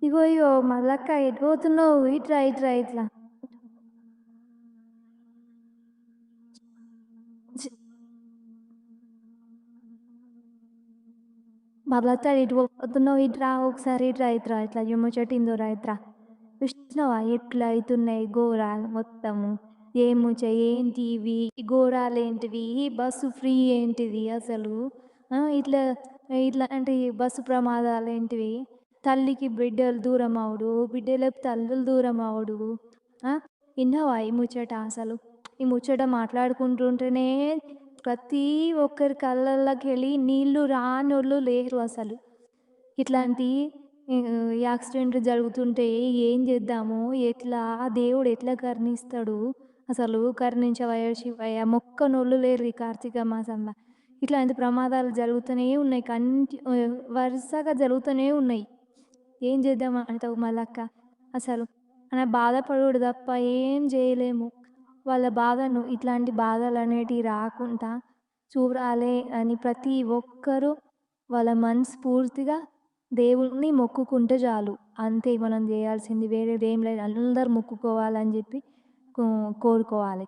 ఇగో ఇగో మల్లక్క ఎటు పోతున్నావు? ఇట్రా, ఇట్రా, ఇట్లా. ఛీ! మల్లక్క ఎటు పోతున్నావు? ఇట్రా ఒకసారి ఇట్రా, ఇట్రా, ఇట్లా ముచ్చటిందురా ఇట్రా. చూసినవా ఎట్లా అయితున్నాయి ఘోరాలు మొత్తము. ఏం ఏంటి ఇవి? ఈ ఘోరాలేంటివి? ఈ బస్సు ఫ్రీ ఏంటిది అసలు? ఇట్లా ఇట్లా అంటే ఈ బస్సు ప్రమాదాలేంటివి? తల్లికి బిడ్డలు దూరమవుడు, బిడ్డలకు తల్లులు దూరమవుడు. ఆ! ఇన్నావా ఈ ముచ్చట అసలు? ఈ ముచ్చట మాట్లాడుకుంటుంటేనే ప్రతి ఒక్కరి కళ్ళల్లోకెళ్ళి నీళ్ళు రానోళ్ళు లేరు అసలు. ఇట్లాంటి యాక్సిడెంట్లు జరుగుతుంటే ఏం జేద్దాము? ఎట్లా? దేవుడు ఎట్లా కరుణిస్తాడు? అసలు కరుణించవయ్య శివయ్య మొక్కనోళ్ళు లేరు ఈ కార్తీక మాసంల. ఇట్లాంటి ప్రమాదాలు జరుగుతూనే ఉన్నాయి. వరుసగా జరుగుతూనే ఉన్నాయి. ఏం చేద్దాం అంటావు మల్లక్క? అసలు మనం బాధపడుడు తప్ప ఏం జేయలేము. వాళ్ళ బాధను ఇట్లాంటి బాధలనేటివి రాకుండా చూడాలే అని ప్రతి ఒక్కరూ వాళ్ళ మనస్ఫూర్తిగా దేవుడిని మొక్కుకుంటే చాలు. అంతే మనం జేయాల్సింది. వేరేదేం లేదు. అందరూ మొక్కుకోవాలని జెప్పి కో కోరుకోవాలి.